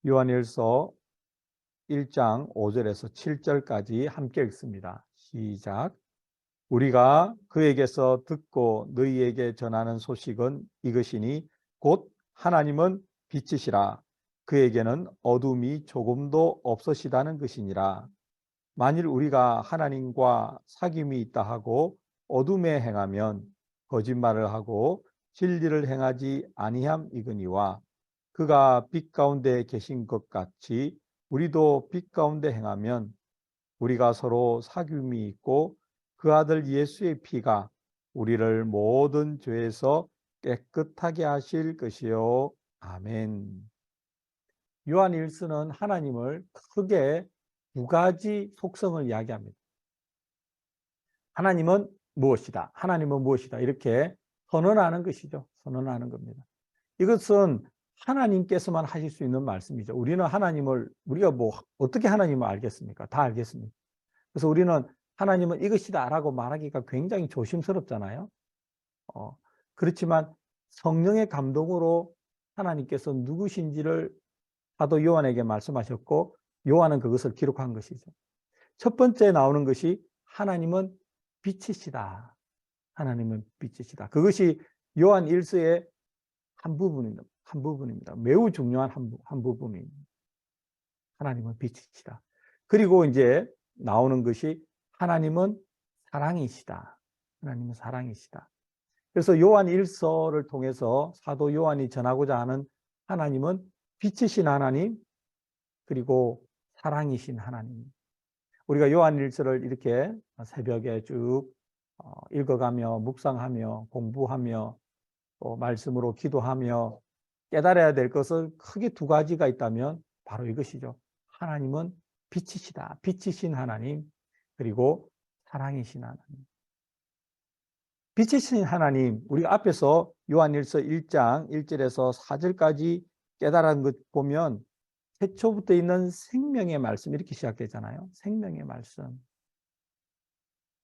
요한일서 1장 5절에서 7절까지 함께 읽습니다. 시작. 우리가 그에게서 듣고 너희에게 전하는 소식은 이것이니 곧 하나님은 빛이시라. 그에게는 어둠이 조금도 없으시다는 것이니라. 만일 우리가 하나님과 사귐이 있다 하고 어둠에 행하면 거짓말을 하고 진리를 행하지 아니함이거니와 그가 빛 가운데 계신 것 같이 우리도 빛 가운데 행하면 우리가 서로 사귐이 있고 그 아들 예수의 피가 우리를 모든 죄에서 깨끗하게 하실 것이요. 아멘. 요한 일서는 하나님을 크게 두 가지 속성을 이야기합니다. 하나님은 무엇이다. 하나님은 무엇이다. 이렇게 선언하는 것이죠. 선언하는 겁니다. 이것은 하나님께서만 하실 수 있는 말씀이죠. 우리는 하나님을, 우리가 어떻게 하나님을 알겠습니까? 다 알겠습니다. 그래서 우리는 하나님은 이것이다 라고 말하기가 굉장히 조심스럽잖아요. 그렇지만 성령의 감동으로 하나님께서 누구신지를 사도 요한에게 말씀하셨고 요한은 그것을 기록한 것이죠. 첫 번째 나오는 것이 하나님은 빛이시다. 하나님은 빛이시다. 그것이 요한 1서의 한 부분입니다. 매우 중요한 한 부분입니다. 하나님은 빛이시다. 그리고 이제 나오는 것이 하나님은 사랑이시다. 하나님은 사랑이시다. 그래서 요한 1서를 통해서 사도 요한이 전하고자 하는 하나님은 빛이신 하나님, 그리고 사랑이신 하나님. 우리가 요한 1서를 이렇게 새벽에 쭉 읽어가며 묵상하며 공부하며 또 말씀으로 기도하며 깨달아야 될 것은 크게 두 가지가 있다면 바로 이것이죠. 하나님은 빛이시다. 빛이신 하나님, 그리고 사랑이신 하나님. 빛이신 하나님, 우리가 앞에서 요한일서 1장 1절에서 4절까지 깨달은 것 보면 태초부터 있는 생명의 말씀 이렇게 시작되잖아요. 생명의 말씀.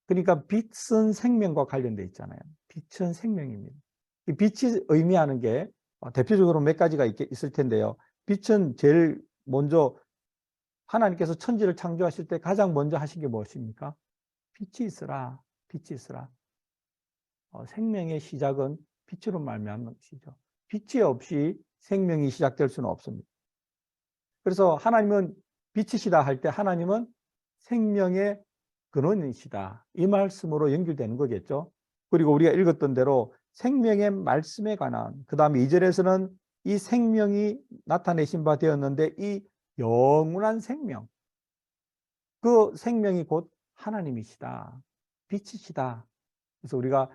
그러니까 빛은 생명과 관련되어 있잖아요. 빛은 생명입니다. 이 빛이 의미하는 게 대표적으로 몇 가지가 있을 텐데요. 빛은 제일 먼저 하나님께서 천지를 창조하실 때 가장 먼저 하신 게 무엇입니까? 빛이 있으라. 빛이 있으라. 생명의 시작은 빛으로 말미암는 것이죠. 빛이 없이 생명이 시작될 수는 없습니다. 그래서 하나님은 빛이시다 할 때 하나님은 생명의 근원이시다. 이 말씀으로 연결되는 거겠죠. 그리고 우리가 읽었던 대로 생명의 말씀에 관한, 그 다음에 2절에서는 이 생명이 나타내신 바 되었는데 이 영원한 생명, 그 생명이 곧 하나님이시다. 빛이시다. 그래서 우리가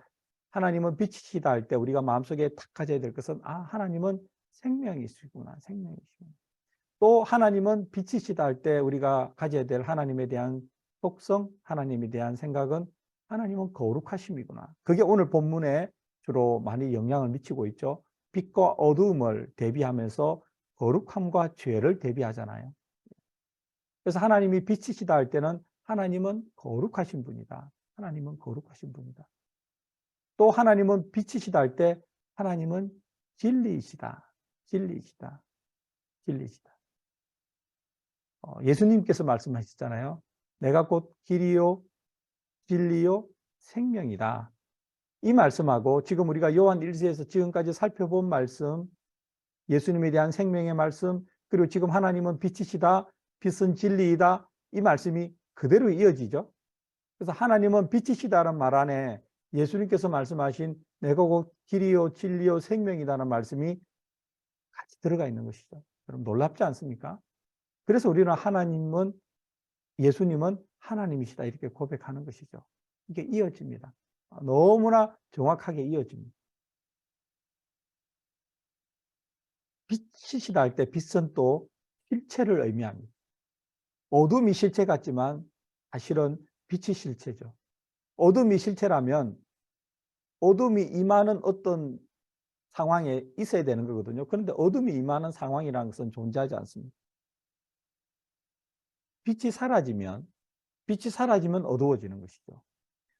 하나님은 빛이시다 할 때 우리가 마음속에 탁 가져야 될 것은 하나님은 생명이시구나. 생명이시구나. 또 하나님은 빛이시다 할 때 우리가 가져야 될 하나님에 대한 속성, 하나님에 대한 생각은 하나님은 거룩하심이구나. 그게 오늘 본문에 주로 많이 영향을 미치고 있죠. 빛과 어두움을 대비하면서 거룩함과 죄를 대비하잖아요. 그래서 하나님이 빛이시다 할 때는 하나님은 거룩하신 분이다. 하나님은 거룩하신 분이다. 또 하나님은 빛이시다 할 때 하나님은 진리이시다. 진리이시다. 진리이시다. 예수님께서 말씀하셨잖아요. 내가 곧 길이요, 진리요, 생명이다. 이 말씀하고 지금 우리가 요한 1서에서 지금까지 살펴본 말씀, 예수님에 대한 생명의 말씀, 그리고 지금 하나님은 빛이시다, 빛은 진리이다, 이 말씀이 그대로 이어지죠. 그래서 하나님은 빛이시다는 말 안에 예수님께서 말씀하신 내가 곧 길이요, 진리요, 생명이다는 말씀이 같이 들어가 있는 것이죠. 여러분 놀랍지 않습니까? 그래서 우리는 예수님은 하나님이시다 이렇게 고백하는 것이죠. 이게 이어집니다. 너무나 정확하게 이어집니다. 빛이시다 할 때 빛은 또 실체를 의미합니다. 어둠이 실체 같지만 사실은 빛이 실체죠. 어둠이 실체라면 어둠이 임하는 어떤 상황에 있어야 되는 거거든요. 그런데 어둠이 임하는 상황이라는 것은 존재하지 않습니다. 빛이 사라지면 어두워지는 것이죠.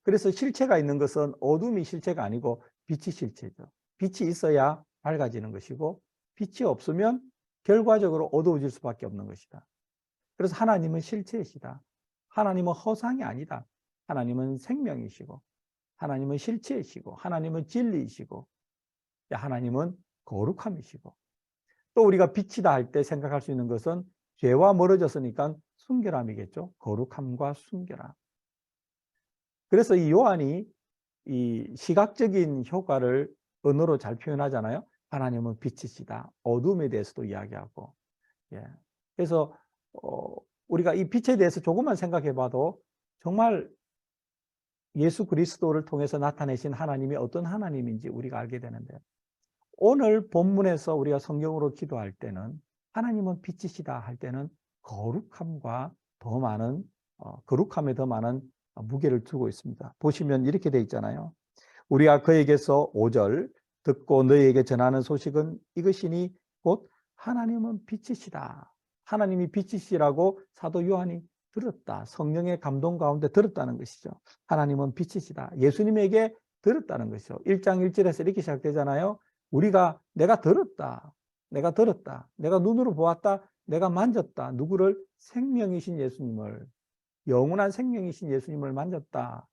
그래서 실체가 있는 것은 어둠이 실체가 아니고 빛이 실체죠. 빛이 있어야 밝아지는 것이고 빛이 없으면 결과적으로 어두워질 수밖에 없는 것이다. 그래서 하나님은 실체이시다. 하나님은 허상이 아니다. 하나님은 생명이시고, 하나님은 실체이시고, 하나님은 진리이시고, 하나님은 거룩함이시고, 또 우리가 빛이다 할 때 생각할 수 있는 것은 죄와 멀어졌으니까 순결함이겠죠. 거룩함과 순결함. 그래서 이 요한이 이 시각적인 효과를 언어로 잘 표현하잖아요. 하나님은 빛이시다. 어둠에 대해서도 이야기하고. 예. 그래서 우리가 이 빛에 대해서 조금만 생각해 봐도 정말 예수 그리스도를 통해서 나타내신 하나님이 어떤 하나님인지 우리가 알게 되는데, 오늘 본문에서 우리가 성경으로 기도할 때는 하나님은 빛이시다 할 때는 거룩함과 더 많은 거룩함에 더 많은 무게를 두고 있습니다. 보시면 이렇게 돼 있잖아요. 우리가 그에게서 5절 듣고 너희에게 전하는 소식은 이것이니 곧 하나님은 빛이시다. 하나님이 빛이시라고 사도 요한이 들었다. 성령의 감동 가운데 들었다는 것이죠. 하나님은 빛이시다. 예수님에게 들었다는 것이죠. 1장 1절에서 이렇게 시작되잖아요. 우리가 내가 들었다. 내가 들었다. 내가 눈으로 보았다. 내가 만졌다. 누구를? 생명이신 예수님을, 영원한 생명이신 예수님을 만졌다.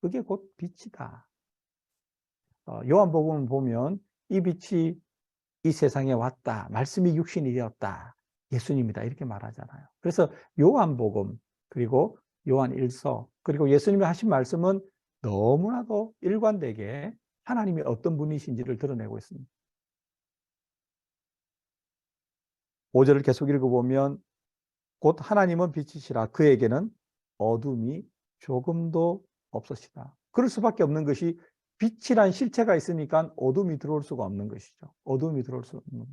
그게 곧 빛이다. 요한복음 보면 이 빛이 이 세상에 왔다. 말씀이 육신이 되었다. 예수님이다. 이렇게 말하잖아요. 그래서 요한복음, 그리고 요한 1서, 그리고 예수님이 하신 말씀은 너무나도 일관되게 하나님이 어떤 분이신지를 드러내고 있습니다. 5절을 계속 읽어보면 곧 하나님은 빛이시라 그에게는 어둠이 조금도 없으시다. 그럴 수밖에 없는 것이 빛이란 실체가 있으니까 어둠이 들어올 수가 없는 것이죠. 어둠이 들어올 수 없는.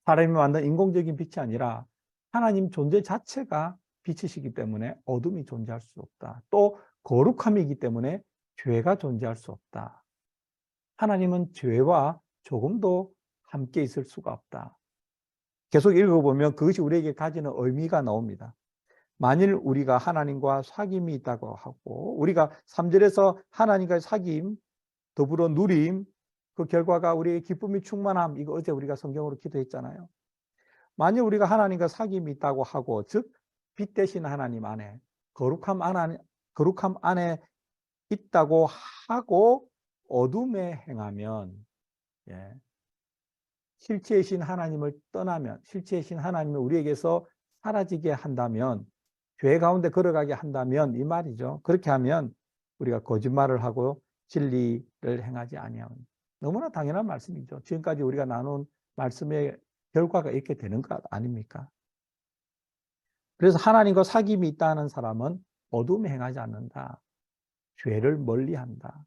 사람이 만든 인공적인 빛이 아니라 하나님 존재 자체가 빛이시기 때문에 어둠이 존재할 수 없다. 또 거룩함이기 때문에 죄가 존재할 수 없다. 하나님은 죄와 조금도 함께 있을 수가 없다. 계속 읽어보면 그것이 우리에게 가지는 의미가 나옵니다. 만일 우리가 하나님과 사귐이 있다고 하고, 우리가 3절에서 하나님과의 사귐, 더불어 누림, 그 결과가 우리의 기쁨이 충만함, 이거 어제 우리가 성경으로 기도했잖아요. 만일 우리가 하나님과 사귐이 있다고 하고, 즉 빛 대신 하나님 안에, 거룩함 안에 있다고 하고 어둠에 행하면, 예, 실체이신 하나님을 떠나면, 실체이신 하나님을 우리에게서 사라지게 한다면, 죄 가운데 걸어가게 한다면 이 말이죠. 그렇게 하면 우리가 거짓말을 하고 진리를 행하지 아니하면, 너무나 당연한 말씀이죠. 지금까지 우리가 나눈 말씀의 결과가 이렇게 되는 것 아닙니까? 그래서 하나님과 사귐이 있다는 사람은 어둠에 행하지 않는다. 죄를 멀리한다.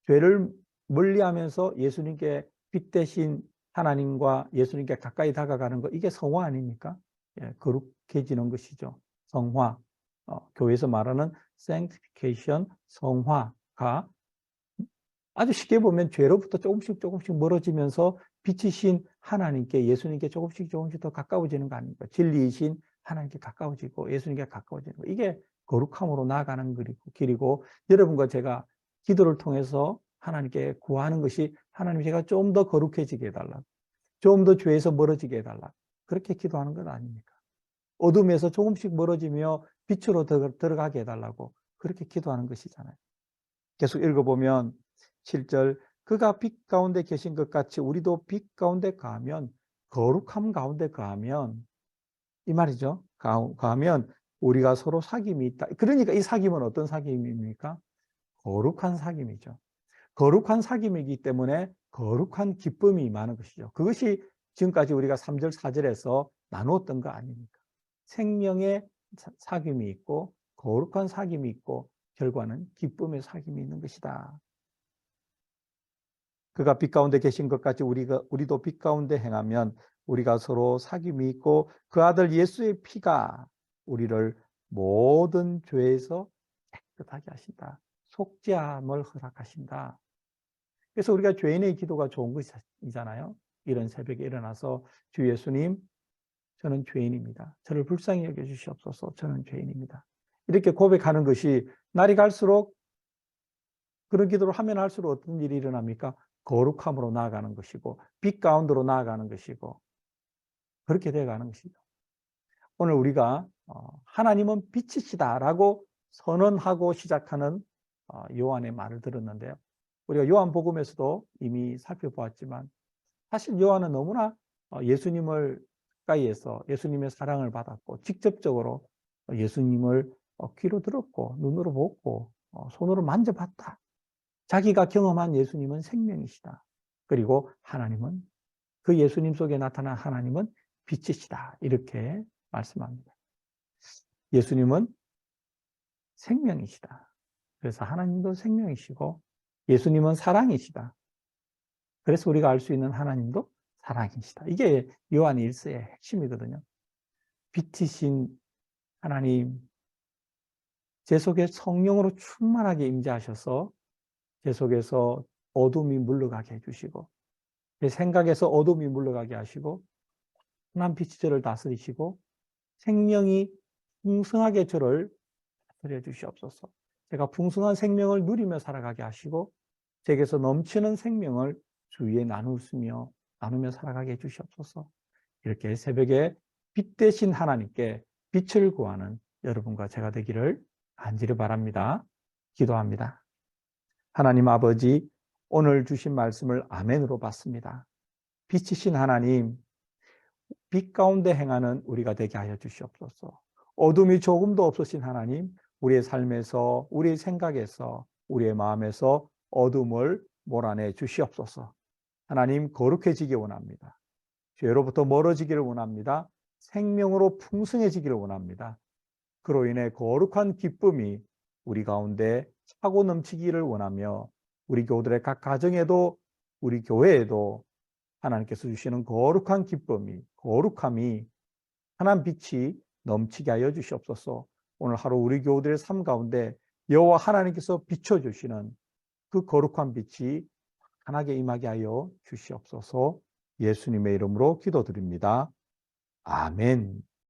죄를 멀리하면서 예수님께 빛 대신 하나님과 예수님께 가까이 다가가는 것, 이게 성화 아닙니까? 예, 거룩해지는 것이죠. 성화, 교회에서 말하는 sanctification, 성화가 아주 쉽게 보면 죄로부터 조금씩 멀어지면서 빛이신 하나님께, 예수님께 조금씩 더 가까워지는 거 아닙니까? 진리이신 하나님께 가까워지고 예수님께 가까워지는 거. 이게 거룩함으로 나아가는 길이고, 여러분과 제가 기도를 통해서 하나님께 구하는 것이 하나님 제가 좀 더 거룩해지게 해달라, 좀 더 죄에서 멀어지게 해달라, 그렇게 기도하는 것 아닙니까? 어둠에서 조금씩 멀어지며 빛으로 들어가게 해달라고 그렇게 기도하는 것이잖아요. 계속 읽어보면 7절, 그가 빛 가운데 계신 것 같이 우리도 빛 가운데 가면, 거룩함 가운데 가면, 이 말이죠. 가면 우리가 서로 사귐이 있다. 그러니까 이 사귐은 어떤 사귐입니까? 거룩한 사귐이죠. 거룩한 사귐이기 때문에 거룩한 기쁨이 많은 것이죠. 그것이 지금까지 우리가 3절, 4절에서 나누었던 거 아닙니까? 생명의 사귐이 있고 거룩한 사귐이 있고 결과는 기쁨의 사귐이 있는 것이다. 그가 빛 가운데 계신 것 같이 우리도 빛 가운데 행하면 우리가 서로 사귐이 있고 그 아들 예수의 피가 우리를 모든 죄에서 깨끗하게 하신다. 속죄함을 허락하신다. 그래서 우리가 죄인의 기도가 좋은 것이잖아요. 이런 새벽에 일어나서 주 예수님, 저는 죄인입니다. 저를 불쌍히 여겨주시옵소서. 저는 죄인입니다. 이렇게 고백하는 것이 날이 갈수록, 그런 기도를 하면 할수록 어떤 일이 일어납니까? 거룩함으로 나아가는 것이고 빛 가운데로 나아가는 것이고, 그렇게 되어가는 것이죠. 오늘 우리가 하나님은 빛이시다라고 선언하고 시작하는 요한의 말을 들었는데요. 우리가 요한복음에서도 이미 살펴보았지만 사실 요한은 너무나 예수님을 가까이에서 예수님의 사랑을 받았고 직접적으로 예수님을 귀로 들었고 눈으로 보고 손으로 만져봤다. 자기가 경험한 예수님은 생명이시다. 그리고 하나님은 그 예수님 속에 나타난 하나님은 빛이시다. 이렇게 말씀합니다. 예수님은 생명이시다. 그래서 하나님도 생명이시고 예수님은 사랑이시다. 그래서 우리가 알 수 있는 하나님도 사랑이시다. 이게 요한 1서의 핵심이거든요. 빛이신 하나님, 제 속에 성령으로 충만하게 임재하셔서 제 속에서 어둠이 물러가게 해주시고 제 생각에서 어둠이 물러가게 하시고 하나님 빛이 저를 다스리시고 생명이 풍성하게 저를 다스려 주시옵소서. 제가 풍성한 생명을 누리며 살아가게 하시고 제게서 넘치는 생명을 주위에 나누며 살아가게 해주시옵소서. 이렇게 새벽에 빛 대신 하나님께 빛을 구하는 여러분과 제가 되기를 간절히 바랍니다. 기도합니다. 하나님 아버지, 오늘 주신 말씀을 아멘으로 받습니다. 빛이신 하나님, 빛 가운데 행하는 우리가 되게 하여 주시옵소서. 어둠이 조금도 없으신 하나님, 우리의 삶에서, 우리의 생각에서, 우리의 마음에서 어둠을 몰아내 주시옵소서. 하나님, 거룩해지기 원합니다. 죄로부터 멀어지기를 원합니다. 생명으로 풍성해지기를 원합니다. 그로 인해 거룩한 기쁨이 우리 가운데 차고 넘치기를 원하며 우리 교우들의 각 가정에도 우리 교회에도 하나님께서 주시는 거룩한 기쁨이, 거룩함이 하나님 빛이 넘치게 하여 주시옵소서. 오늘 하루 우리 교우들의 삶 가운데 여호와 하나님께서 비춰주시는 그 거룩한 빛이 환하게 임하게 하여 주시옵소서. 예수님의 이름으로 기도드립니다. 아멘.